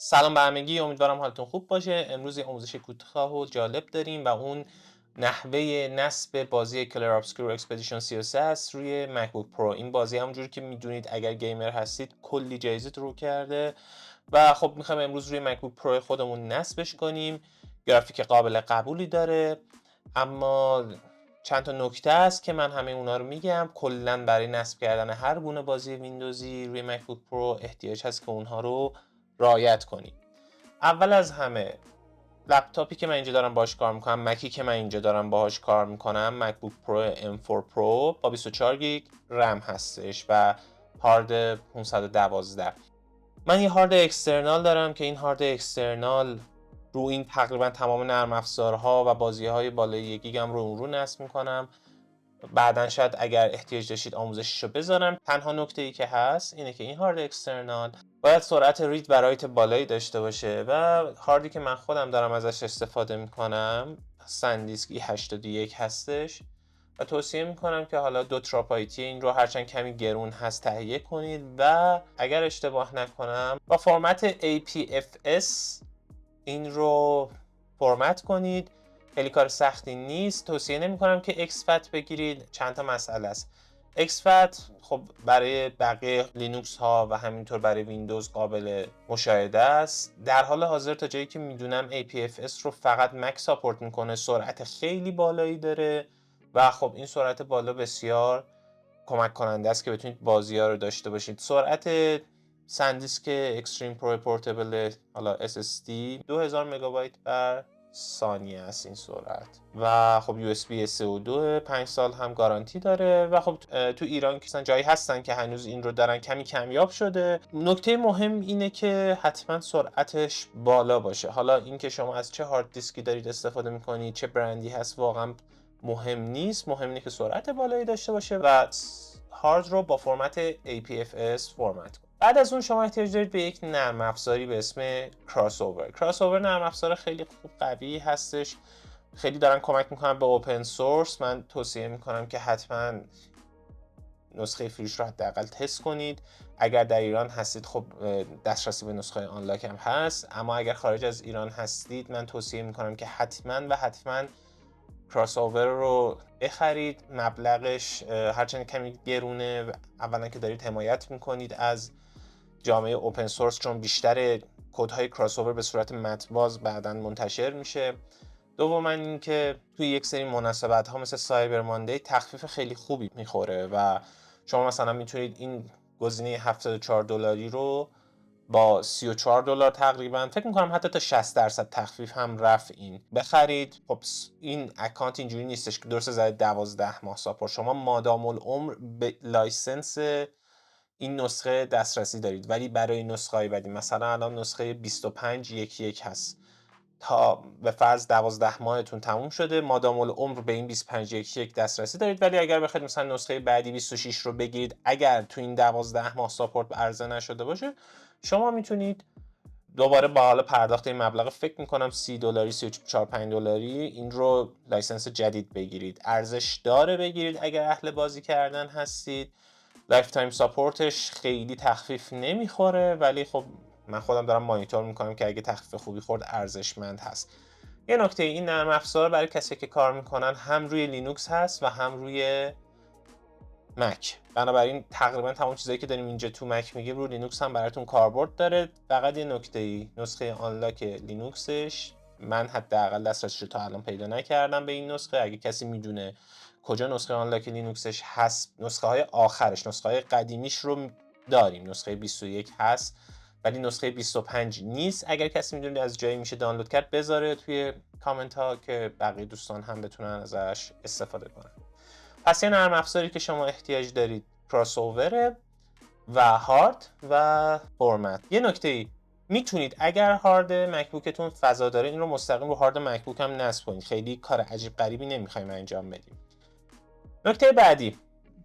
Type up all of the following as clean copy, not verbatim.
سلام به همگی، امیدوارم حالتون خوب باشه. امروز یه آموزش کوتاه و جالب داریم و اون نحوه نصب بازی کلر ابسکور اکسپدیشن 33 است روی مکبوک پرو. این بازی همونجوری که میدونید اگر گیمر هستید کلی جایزه رو کرده و خب میخوایم امروز روی مکبوک پرو خودمون نصبش کنیم. گرافیک قابل قبولی داره، اما چند تا نکته است که من همه اونا رو میگم. کلا برای نصب کردن هر گونه بازی ویندوزی روی مکبوک پرو احتیاج هست که اونها رو رعایت کنید. اول از همه لپتاپی که من اینجا دارم باهاش کار میکنم، مکی که من اینجا دارم باهاش کار میکنم، مکبوک پرو M4 پرو با 24 گیگ رم هستش و هارد 512. من یه هارد اکسترنال دارم که این هارد اکسترنال رو این تقریبا تمام نرم افزارها و بازی‌های بالای 1 گیگم رو نصب میکنم. بعدن شاید اگر احتیاج داشتید آموزشیشو بذارم. تنها نکته ای که هست اینه که این هارد اکسترنال باید سرعت رید و رایت بالایی داشته باشه و هاردی که من خودم دارم ازش استفاده میکنم سندیسک E81 هستش و توصیه میکنم که حالا 2 تراپایتی این رو هرچند کمی گرون هست تهیه کنید و اگر اشتباه نکنم با فرمت APFS این رو فرمت کنید. خیلی کار سختی نیست. توصیه نمی کنم که اکسفت بگیرید. چند تا مسئله است. اکسفت خب برای بقیه لینوکس ها و همینطور برای ویندوز قابل مشاهده است. در حال حاضر تا جایی که میدونم APFS رو فقط مک ساپورت میکنه. سرعت خیلی بالایی داره و خب این سرعت بالا بسیار کمک کننده است که بتونید بازی ها رو داشته باشید. سرعت سندیسک اکستریم پرو پورتبل حالا SSD 2000 مگابایت بر ثانیه است این سرعت و خب USB SO2 5 سال هم گارانتی داره و خب تو ایران که جایی هستن که هنوز این رو دارن، کمی کمیاب شده. نکته مهم اینه که حتما سرعتش بالا باشه. حالا اینکه شما از چه هارد دیسکی دارید استفاده میکنید، چه برندی هست، واقعا مهم نیست. مهم اینه که سرعت بالایی داشته باشه و هارد رو با فرمت APFS فرمت کنید. بعد از اون شما احتیاج دارید به یک نرم افزاری به اسم کراسوور. کراسوور نرم افزار خیلی خوب قوی هستش، خیلی دارن کمک میکنن به اوپن سورس. من توصیه میکنم که حتما نسخه فریش رو حداقل تست کنید. اگر در ایران هستید خب دسترسی به نسخه آنلاک هم هست، اما اگر خارج از ایران هستید من توصیه میکنم که حتما کراسوور رو بخرید. مبلغش هرچند کمی گرونه، اولا که دارید حمایت میکنید از جامعه اوپن سورس چون بیشتر کدهای کراسوور به صورت متن‌باز بعداً منتشر میشه. دوما اینکه توی یک سری مناسبت ها مثل سایبر ماندی تخفیف خیلی خوبی میخوره و شما مثلا میتونید این گزینه $74 رو با $34 تقریبا، فکر میکنم حتی تا 60% تخفیف هم رفت این بخرید. خب این اکانت اینجوری نیستش که درست زده 12 ماه ساپورت. شما مادام العمر به لایسنس این نسخه دسترسی دارید، ولی برای نسخه های بعدی مثلا الان نسخه 25.1.1 هست تا به فرض 12 ماهتون تموم شده، مادام العمر به این 25.1.1 دسترسی دارید. ولی اگر بخواید مثلا نسخه بعدی 26 رو بگیرید، اگر تو این 12 ماه ساپورت عرضه نشده باشه، شما میتونید دوباره با حال پرداخت این مبلغ، فکر میکنم $30 $34-5 این رو لایسنس جدید بگیرید. ارزش داره بگیرید اگر اهل بازی کردن هستید. لایف تایم ساپورتش خیلی تخفیف نمیخوره، ولی خب من خودم دارم مانیتور میکنم که اگه تخفیف خوبی خورد ارزشمند هست. یه نکته، این نرم افزار برای کسی که کار میکنن هم روی لینوکس هست و هم روی مک، بنابراین تقریبا تمام چیزایی که داریم اینجا تو مک میگیم رو لینوکس هم براتون کاربرد داره. فقط یه نکته، نسخه آنلاک لینوکسش من حداقل دسترسیش رو تا الان پیدا نکردم به این نسخه. اگه کسی میدونه کجا نسخه آنلاک لینوکسش هست، نسخه های آخرش، نسخه های قدیمیش رو داریم. نسخه 21 هست ولی نسخه 25 نیست. اگر کسی میدونه از جایی میشه دانلود کرد بذاره توی کامنت ها که بقیه دوستان هم بتونن ازش استفاده کنن. پس یه نرم افزاری که شما احتیاج دارید کراسوور و هارد و فرمت. یه نکته، میتونید اگر هارد مکبوکتون فضا داره این رو مستقیم رو هارد مکبوک هم نصب کنید. خیلی کار عجیب غریبی نمیخوایم انجام بدیم. نکته بعدی،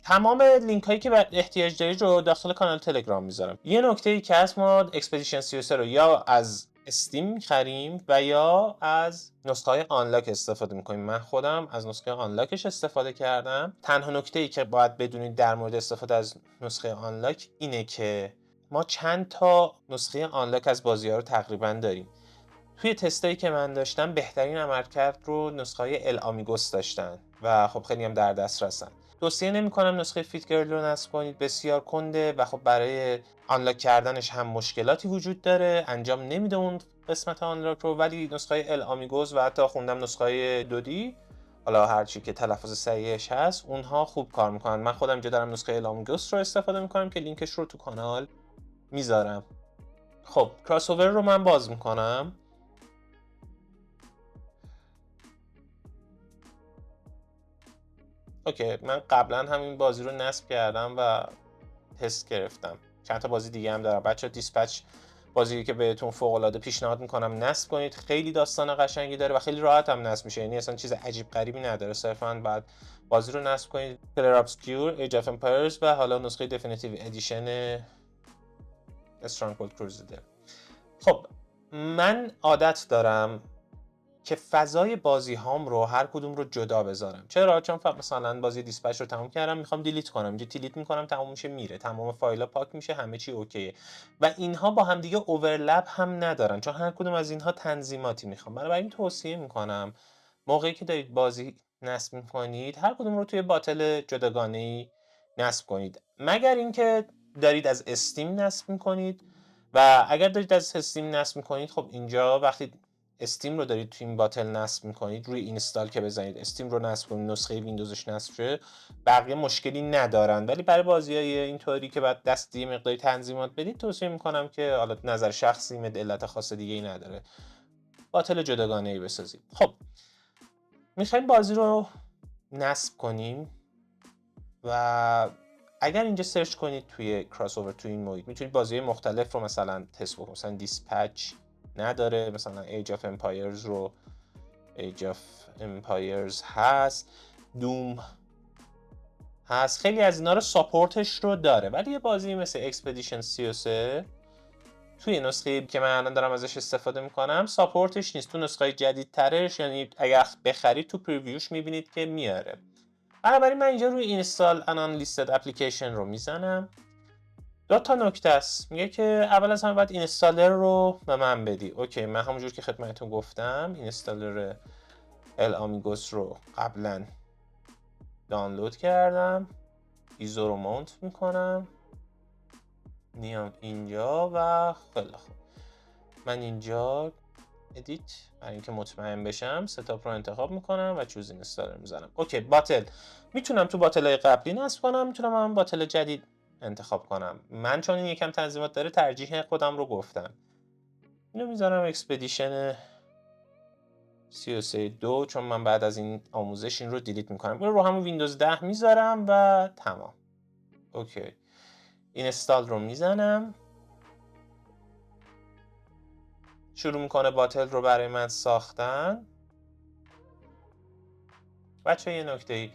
تمام لینک هایی که احتیاج دارید رو داخل کانال تلگرام میذارم. یه نکته ای که هست، ما اکسپدیشن 33 رو یا از استیم میخریم و یا از نسخه های آنلاک استفاده میکنیم. من خودم از نسخه آنلاکش استفاده کردم. تنها نکته ای که باید بدونید در مورد استفاده از نسخه آنلاک اینه که ما چند تا نسخه آنلاک از بازی‌ها رو تقریبا داریم. توی تستایی که من داشتم بهترین عملکرد رو نسخه‌های الامیگوس داشتن و خب خیلی هم در دسترسن. توصیه نمی‌کنم نسخه فیت گرل رو نصب کنید، بسیار کنده و خب برای آنلاک کردنش هم مشکلاتی وجود داره، انجام نمیده اون قسمت آنلاک رو. ولی نسخه الامیگوس و حتی خوندم نسخه دودی، حالا هر چی که تلفظ صحیحش هست، اونها خوب کار میکنن. من خودم اینجا دارم نسخه الامیگوس رو استفاده میکنم که لینکش رو تو کانال میذارم. خب کراس اوور رو من باز میکنم. اوکی، من قبلا همین بازی رو نصب کردم و تست گرفتم. چند تا بازی دیگه هم دارم. بچه دیسپچ بازی که بهتون فوق العاده پیشنهاد میکنم نصب کنید. خیلی داستان قشنگی داره و خیلی راحت هم نصب میشه، یعنی اصلا چیز عجیب غریبی نداره. صرفا بعد بازی رو نصب کنید. کلر ابسکیور، ایج اف امپایرز و حالا نسخه دفینیتیو ادیشن استرانگهولد کروزیدر. خب من عادت دارم که فضای بازی هام رو هر کدوم رو جدا بذارم. چرا؟ چون مثلا بازی دیسپچ رو تموم کردم، میخوام دیلیت کنم. اینجا دیلیت میکنم، تموم میشه، میره، تمام فایل‌ها پاک میشه، همه چی اوکیه. و اینها با هم دیگه اورلپ هم ندارن، چون هر کدوم از اینها تنظیماتی میخوام. بنابراین توصیه میکنم موقعی که دارید بازی نصب میکنید هر کدوم رو توی باتل جداگانه‌ای نصب کنید، مگر اینکه دارید از استیم نصب میکنید. و اگر دارید از استیم نصب میکنید، خب اینجا وقتی استیم رو دارید توی این باتل نصب میکنید، روی اینستال که بزنید استیم رو نصب کنید، نسخه ویندوزش نصب شه، بقیه مشکلی ندارن. ولی برای بازیای اینطوری که بعد دست یه مقداری تنظیمات بدید، توصیه میکنم که حالا نظر شخصی علت خاص دیگه ای نداره، باتل جداگانه ای بسازید. خب میخوایم بازی رو نصب کنیم و اگر اینجا سرچ کنید توی کراس اوور، توی این محیط میتونید بازی مختلف رو مثلا تست بکنید. مثلا دیسپچ نداره، مثلا ایج اف امپایرز رو ایج اف امپایرز هست، دوم هست، خیلی از اینا رو ساپورتش رو داره. ولی یه بازی مثل اکسپدیشن 33 توی نسخه که من الان دارم ازش استفاده میکنم ساپورتش نیست. تو نسخه جدیدترش، یعنی اگر بخرید تو پریویوش میبینید که میاره. بنابراین من اینجا روی اینستال ان لیستد اپلیکیشن رو میزنم. دو تا نکته است. میگه که اول از همه باید اینستالر رو به من بدی. اوکی، من همونجور که خدمتتون گفتم اینستالر الامیگوس رو قبلا دانلود کردم. ایزو رو ماونت میکنم، میام اینجا و خیلی خوب من اینجا ادیت برای اینکه مطمئن بشم ستاپ رو انتخاب میکنم و چوز اینستالر میزنم. اوکی، باتل میتونم تو باتل قبلی نصب کنم، میتونم هم باتل جدید انتخاب کنم. من چون این یکم تنظیمات داره ترجیح خودم رو گفتم. اینو میذارم اکسپدیشن 33.2 چون من بعد از این آموزش این رو دیلیت میکنم. اینو رو همون ویندوز 10 میذارم و تمام. اوکی، اینستال رو میزنم، شروع میکنه باتل رو برای من ساختن. بچه یه نکته ای،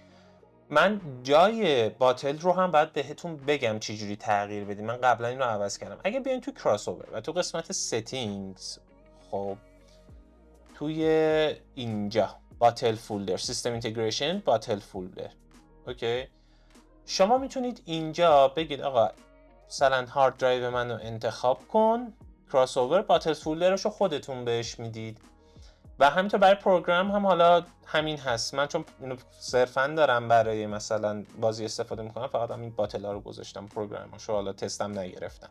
من جای باتل رو هم باید بهتون بگم چی جوری تغییر بدیم. من قبلا این رو عوض کردم. اگه بیاین توی کراس اوور و تو قسمت ستینگز، خب توی اینجا باتل فولدر، سیستم اینتگریشن باتل فولدر، اوکی، شما میتونید اینجا بگید آقا مثلا هارد درایو منو انتخاب کن، کراس اوور باتل فولدرش رو خودتون بهش میدید. و همینطور برای پروگرام هم حالا همین هست. من چون اینو صرفا دارم برای مثلا بازی استفاده میکنم، فقط هم این باتل ها رو گذاشتم، پروگرامش رو حالا تستم نگرفتم.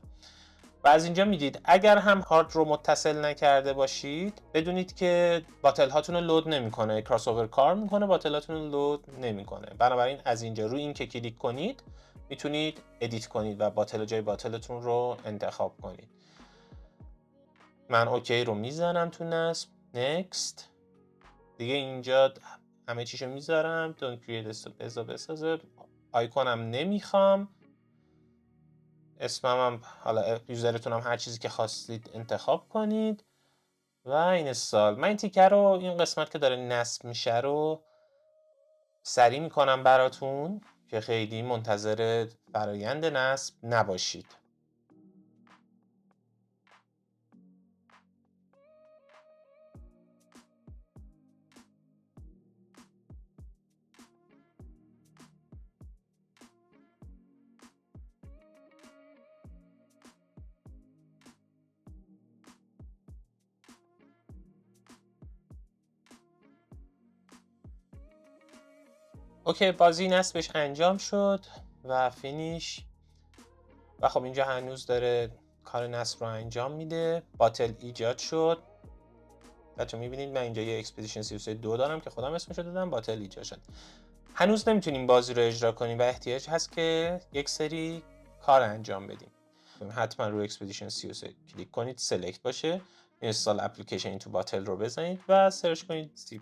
و از اینجا میدید اگر هم هارد رو متصل نکرده باشید بدونید که باتل هاتون رو لود نمیکنه. کراس اوور کار میکنه، باتل هاتون رو لود نمیکنه. بنابراین از اینجا روی این که کلیک کنید میتونید ادیت کنید و باتل جای باتلتون رو انتخاب کنید. من اوکی رو میزنم تو نصب، نکست. دیگه اینجا همه چیشو میذارم. دونت کریت بسازه. آیکونم نمیخوام، اسمم هم حالا یوزرتون هم هر چیزی که خواستید انتخاب کنید و اینستال. من این تیکر رو، این قسمت که داره نصب میشه رو سریع میکنم براتون که خیلی منتظر فرایند نصب نباشید. اوکی، بازی نصبش انجام شد و فینیش. و خب اینجا هنوز داره کار نصب رو انجام میده. باتل ایجاد شد. بچه میبینید من اینجا یه اکسپدیشن 332 دارم که خودم اسمشو دادم، باتل ایجاد شد. هنوز نمیتونیم بازی رو اجرا کنیم و احتیاج هست که یک سری کار انجام بدیم. حتما روی اکسپدیشن 33 کلیک کنید، سلکت باشه، اینستال اپلیکیشن اینتو باتل رو بزنید و سرچ کنید C++.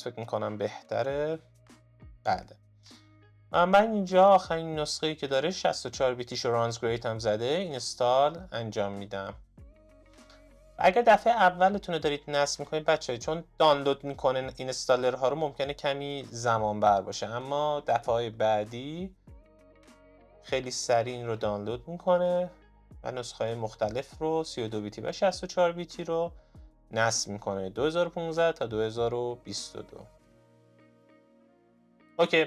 فکر میکنم بهتره. بعد من اینجا آخرین نسخه‌ای که داره 64 بیتیش رانز گریت هم زده، اینستال انجام میدم. اگر دفعه اولتون رو دارید نصب میکنید بچه، چون دانلود میکنه اینستالرها رو ممکنه کمی زمان بر باشه، اما دفعه بعدی خیلی سریع این رو دانلود میکنه و نسخه مختلف رو 32 بیتی و 64 بیتی رو نصب میکنه 2015 تا 2022. اوکی،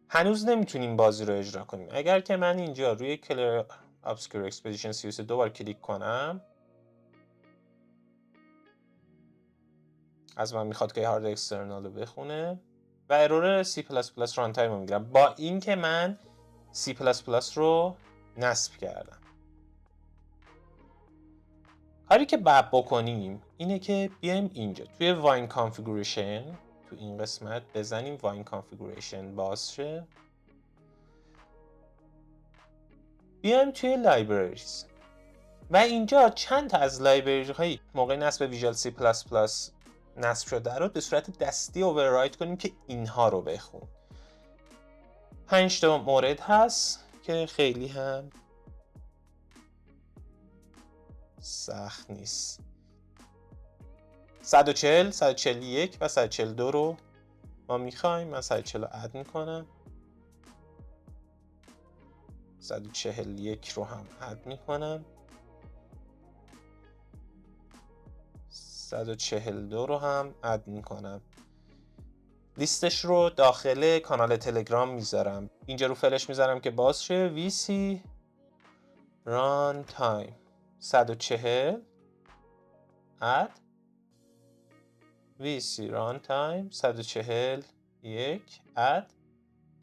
هنوز نمیتونیم بازی رو اجرا کنیم. اگر که من اینجا روی کلر ابسکور اکسپدیشن 33 دوبار کلیک کنم، از من میخواد که هارد اکسترنال رو بخونه و ارور C++ ران تایم رو میگیرم، با این که من C++ رو نصب کردم. کاری که باید بکنیم اینه که بیایم اینجا توی واین کانفیگوریشن، تو این قسمت بزنیم واین کانفیگوریشن باز شه، بیایم توی لایبرریز و اینجا چند تا از لایبرری هایی موقع نصب ویژوال C++ نصب شده رو به صورت دستی اووررایت کنیم که اینها رو بخون. 5 تا مورد هست که خیلی هم سخت نیست. 140 141 و 142 رو ما میخوایم. من 140 رو اد میکنم، 141 رو هم اد میکنم، 142 رو هم اد میکنم. لیستش رو داخل کانال تلگرام میذارم. اینجا رو فلش میذارم که باز شه. VC run time 140 add VC run time 141 add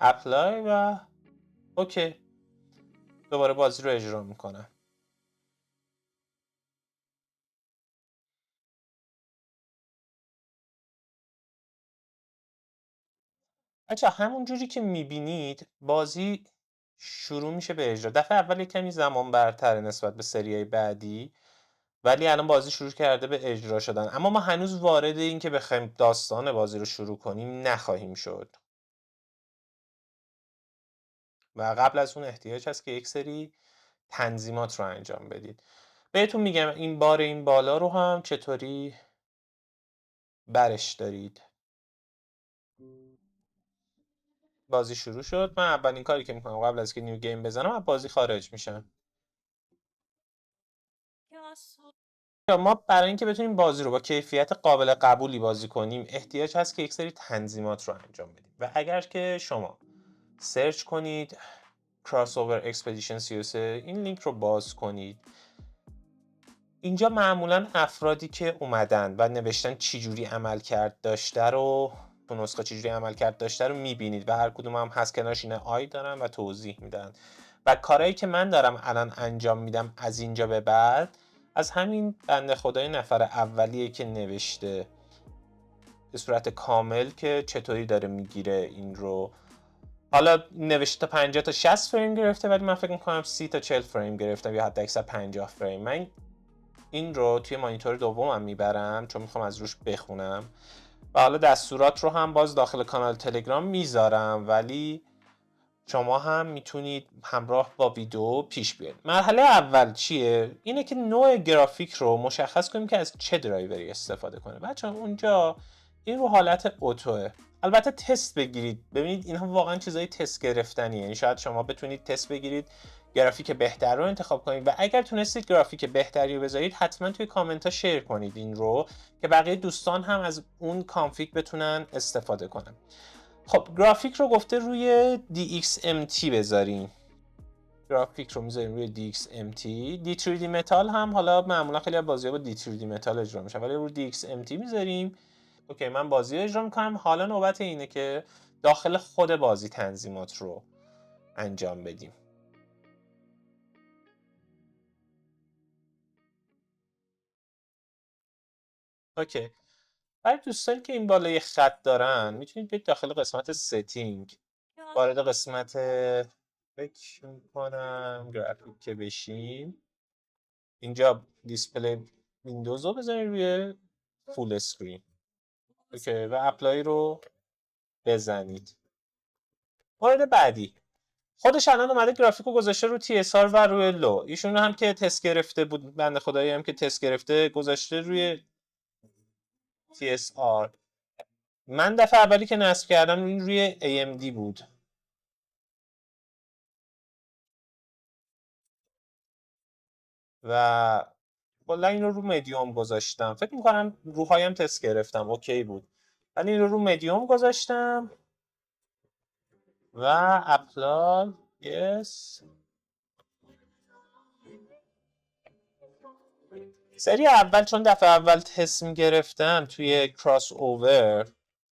apply و اوکی. دوباره بازی رو اجرا میکنم. بچه همون جوری که میبینید بازی شروع میشه به اجرا. دفعه اول کمی زمان برتره نسبت به سریای بعدی، ولی الان بازی شروع کرده به اجرا شدن. اما ما هنوز وارد این که بخوایم داستان بازی رو شروع کنیم نخواهیم شد و قبل از اون احتیاج هست که یک سری تنظیمات رو انجام بدید. بهتون میگم این بار این بالا رو هم چطوری برش دارید. بازی شروع شد. من اولین کاری که میکنم قبل از که نیو گیم بزنم از بازی خارج میشم. ما برای اینکه بتونیم بازی رو با کیفیت قابل قبولی بازی کنیم احتیاج هست که یک سری تنظیمات رو انجام بدیم و اگر که شما سرچ کنید crossover expedition 33 این لینک رو باز کنید، اینجا معمولا افرادی که اومدن و نوشتن چی جوری عمل کرد داشته رو، تو نسخه چی جوری عمل کرد داشته رو میبینید و هر کدوم هم هست کنارش اینه آی دارن و توضیح میدن و کارهایی که من دارم الان انجام میدم از اینجا به بعد از همین بنده خدای نفر اولیه که نوشته به صورت کامل که چطوری داره میگیره این رو. حالا نوشته تا 50 تا 60 فریم گرفته ولی من فکر میکنم 30 تا 40 فریم گرفتم یا حتی اکثر 50 فریم. من این رو توی مانیتور دومم میبرم چون میخوام از روش بخونم و حالا دستورات رو هم باز داخل کانال تلگرام میذارم، ولی شما هم میتونید همراه با ویدیو پیش بیارید. مرحله اول چیه؟ اینه که نوع گرافیک رو مشخص کنیم که از چه درایوری استفاده کنه. بچه‌ها اونجا این رو حالت اوتوه. البته تست بگیرید ببینید اینها واقعا چیزای تست گرفتنیه، یعنی شاید شما بتونید تست بگیرید گرافیک بهتر رو انتخاب کنید و اگر تونستید گرافیک بهتری رو بذارید حتما توی کامنت ها شیر کنید این رو که بقیه دوستان هم از اون کانفیگ بتونن استفاده کنن. خب گرافیک رو گفته روی DXMT بذاریم. گرافیک رو میذاریم روی DXMT. D3D متال هم حالا معمولا خیلی از بازی‌ها با D3D متال اجرا میشه ولی روی DXMT میذاریم. اوکی من بازی رو اجرا میکنم. حالا نوبت اینه که داخل خود بازی تنظیمات رو انجام بدیم. اوکی. برای دوستانی که این بالای خط دارن میتونید برید داخل قسمت ستینگ، وارد قسمت فکر میکنم گرافیک که بشیم، اینجا دیسپلی ویندوز رو بزنید روی فول اسکرین. اوکی و اپلای رو بزنید. مورد بعدی، خودش الان اومده گرافیک رو گذاشته رو TSR و روی لو. ایشون هم که تست گرفته بود، بنده خدایی هم که تست گرفته گذاشته روی TSR. من دفعه اولی که نصب کردم این روی AMD بود و کلا این رو مدیوم گذاشتم. فکر میکنم روهایم تست گرفتم اوکی بود، ولی این رو مدیوم گذاشتم و اپلای یس. سری اول چون دفعه اول تست گرفتم توی کراس اوور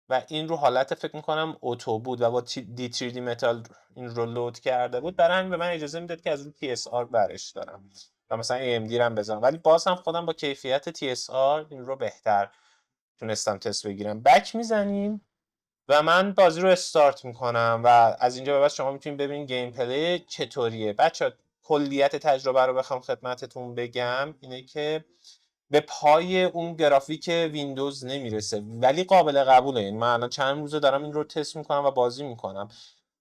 و این رو حالت فکر میکنم اوتو بود و با دی 3 دی متال این رو لود کرده بود، برای همین به من اجازه میداد که از رو TSR برش دارم و مثلا AMD رو هم بزنم، ولی باز هم خودم با کیفیت TSR این رو بهتر تونستم تست بگیرم. بک میزنیم و من بازی رو استارت میکنم و از اینجا به بعد شما میتونید ببینید گیم پلی چطوریه. بچه کلیت تجربه رو بخوام خدمتتون بگم اینه که به پای اون گرافیک ویندوز نمیرسه ولی قابل قبوله. این من الان چند روزه دارم این رو تست میکنم و بازی میکنم.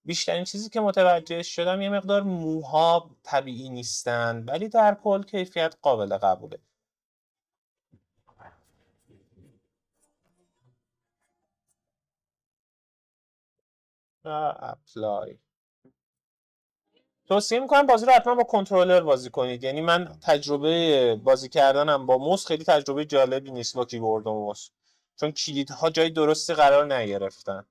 بیشترین چیزی که متوجه شدم یه مقدار موها طبیعی نیستن، ولی در کل کیفیت قابل قبوله. اپلای. توصیه میکنم بازی رو حتما با کنترلر بازی کنید. یعنی من تجربه بازی کردنم با موس خیلی تجربه جالبی نیست با کیبورد و موس، چون کلیدها جای درستی قرار نگرفتن.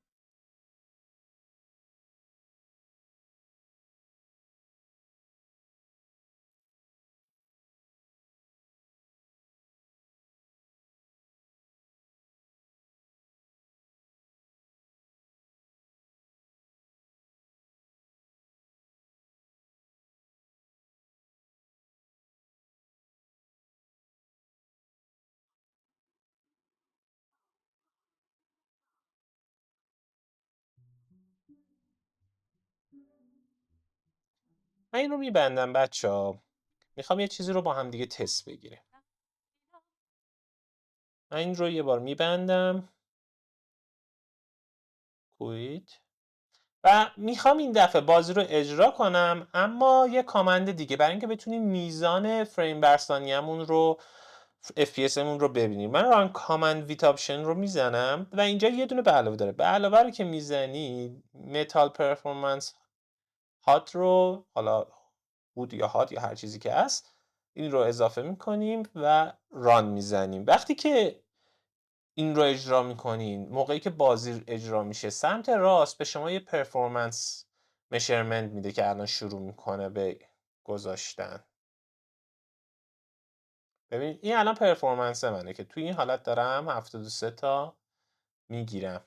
من این رو میبندم بچه ها، میخوام یه چیزی رو با هم دیگه تست بگیریم. من این رو یه بار میبندم، کویت، و میخوام این دفعه بازی رو اجرا کنم، اما یه کامند دیگه برای اینکه بتونیم میزان فریم بر ثانیه‌مون رو FPS مون رو ببینیم. من ران کامند ویت آپشن رو میزنم و اینجا یه دونه به علاوه داره. به علاوه رو که میزنی متال پرفورمنس هات رو، حالا بود یا هات یا هر چیزی که هست، این رو اضافه میکنیم و ران میزنیم. وقتی که این رو اجرا میکنین، موقعی که بازی اجرا میشه سمت راست به شما یه پرفورمنس مشرمنت میده که الان شروع میکنه به گذاشتن. ببین این الان پرفورمنس منه که توی این حالت دارم 73 تا میگیرم.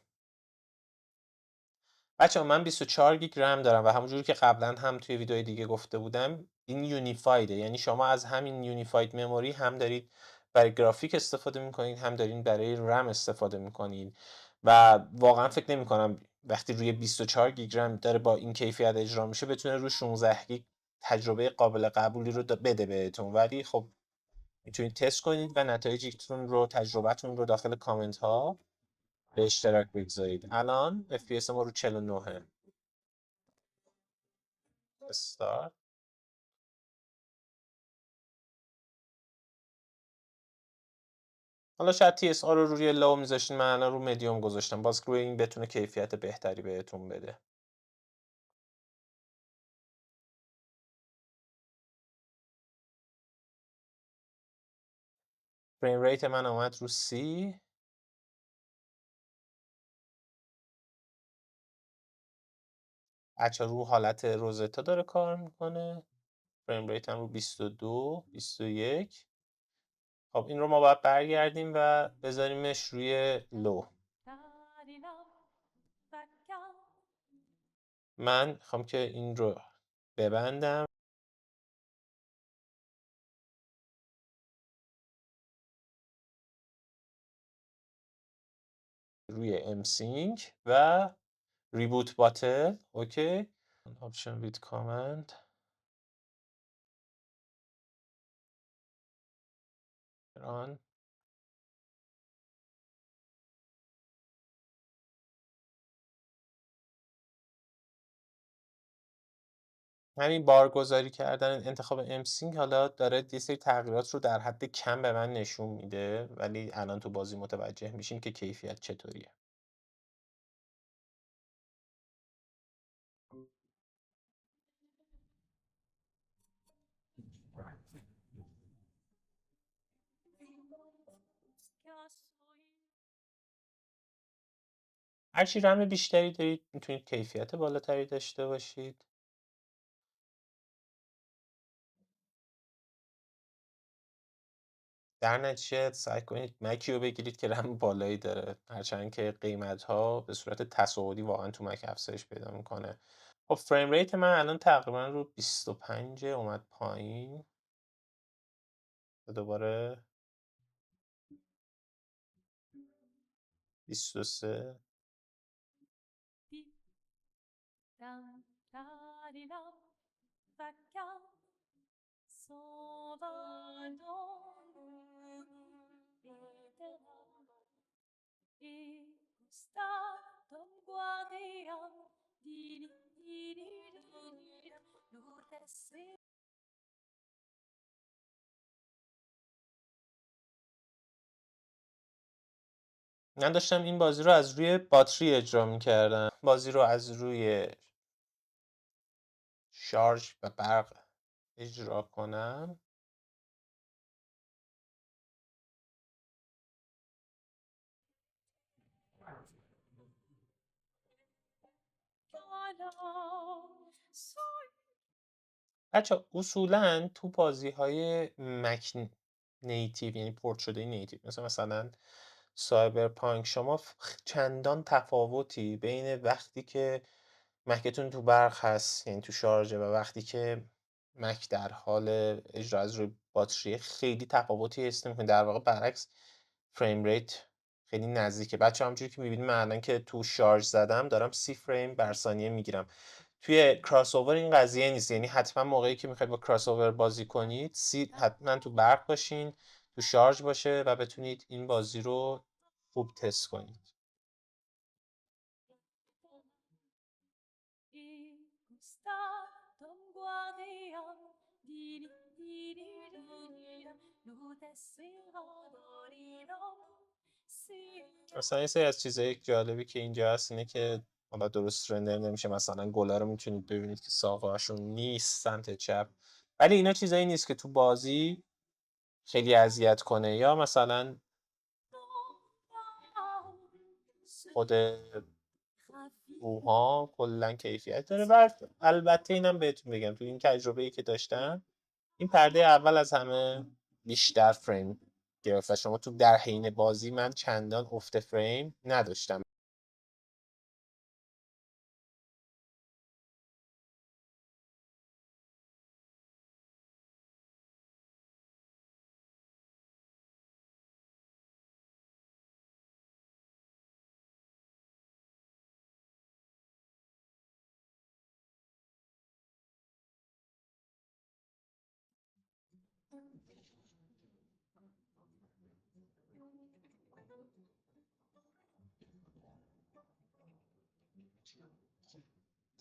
بچه‌ها من 24 گیگ رم دارم و همونجوری که قبلا هم توی ویدیو دیگه گفته بودم این یونیفایده، یعنی شما از همین یونیفاید مموری هم دارید برای گرافیک استفاده میکنید هم دارید برای رم استفاده میکنید و واقعا فکر نمی کنم وقتی روی 24 گیگ رم داره با این کیفیت اجرا میشه بتونه روی 16 گیگ تجربه قابل قبولی رو بده بهتون، ولی خب میتونید تست کنید و نتایجتون رو، تجربتون رو داخل کامنت ها به اشتراک بگذارید. الان FPS ما رو 49. استارت. حالا شاید TSR رو روی لو میذاشتین، من الان رو مدیوم گذاشتم باز روی این بتونه کیفیت بهتری بهتون بده. فریم ریت من اومد رو 30. بچه رو حالت روزتا داره کار میکنه. فریم ریت هم رو 22 21. خب این رو ما باید برگردیم و بذاریمش روی لو. من میخوام که این رو ببندم روی امسینک و ریبوت باتل. اوکی، option with command run. همین بارگذاری کردن انتخاب امسینک حالا داره یه سری تغییرات رو در حد کم به من نشون میده، ولی الان تو بازی متوجه میشیم که کیفیت چطوریه. هرچی رم بیشتری دارید میتونید کیفیت بالاتری داشته باشید. در نتیجه سعی کنید مکی رو بگیرید که رم بالایی داره، هرچند که قیمت ها به صورت تصاعدی واقعا تو مک افزایش پیدا میکنه. خب فریم ریت من الان تقریبا رو 25 اومد پایین، دوباره 23. من داشتم این بازی رو از روی باتری اجرا میکردم، بازی رو از روی شارژ و برق اجرا کنم. بچه اصولا تو بازی های مک نیتیو، یعنی پورت شده نیتیو، مثلا سایبرپانک، شما چندان تفاوتی بین وقتی که مکتون تو برق هست، یعنی تو شارژه، و وقتی که مک در حال اجرا از روی باتری خیلی تفاوتی حس نمی‌کنید. در واقع برعکس فریم ریت خیلی نزدیکه. بچه همونجوری که می‌بینید من الان که تو شارژ زدم دارم 30 فریم بر ثانیه میگیرم. توی کراس اوور این قضیه نیست، یعنی حتما موقعی که میخواید با کراس اوور بازی کنید حتما تو برق باشین، تو شارژ باشه و بتونید این بازی رو خوب تست کنید. مثلا یه سری از چیزهای جالبی که اینجا هست اینه که حالا درست رندر نمیشه، مثلا گلا رو میتونید ببینید که ساقه‌هاشون نیست سمت چپ، ولی اینا چیزایی نیست که تو بازی خیلی اذیت کنه. یا مثلا خود روها کلا کیفیت داره. و البته اینم بهتون بگم تو این تجربه‌ای که داشتم، این پرده اول از همه بیشتر فریم گرفت و شما تو در حین بازی من چندان افت فریم نداشتم.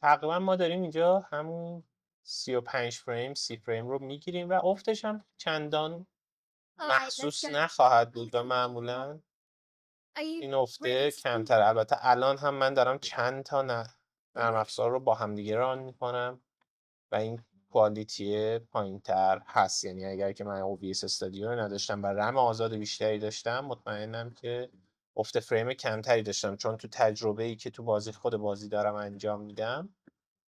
تقریبا ما داریم اینجا همون 35 فریم 30 فریم رو میگیریم و افتش هم چندان محسوس نخواهد بود و معمولا این افته کمتر. البته الان هم من دارم چند تا نرم افزار رو با همدیگه ران میکنم و این کوالیتی پایین تر هست، یعنی اگر که من OBS استودیو رو نداشتم و رم آزاد بیشتری داشتم مطمئنم که افت فریم کمتری داشتم، چون تو تجربه ای که تو خود بازی دارم انجام میدم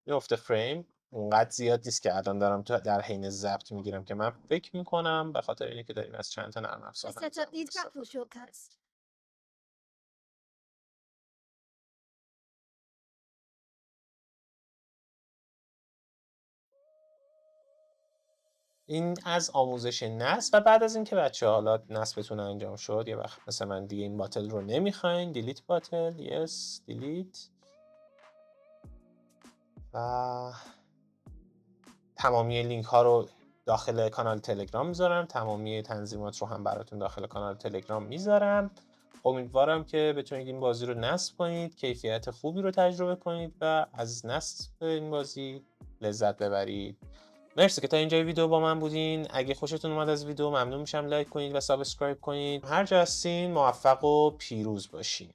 این افت فریم اونقدر زیاد نیست که الان دارم تو در حین ضبط میگیرم، که من فکر میکنم به خاطر اینه که داریم از چند تا نرم افزار استفاده این از آموزش نصب. و بعد از اینکه بچه حالا نصبتون انجام شد، یه وقت مثلا من دیگه این باتل رو نمیخواین، دیلیت باتل، یس دیلیت، و تمامی لینک ها رو داخل کانال تلگرام میذارم، تمامی تنظیمات رو هم براتون داخل کانال تلگرام میذارم. امیدوارم که بتونید این بازی رو نصب کنید، کیفیت خوبی رو تجربه کنید و از نصب این بازی لذت ببرید. مرسی که تا اینجای ویدیو با من بودین. اگه خوشتون اومد از ویدیو ممنون میشم لایک کنید و سابسکرایب کنید. هر جا هستین موفق و پیروز باشین.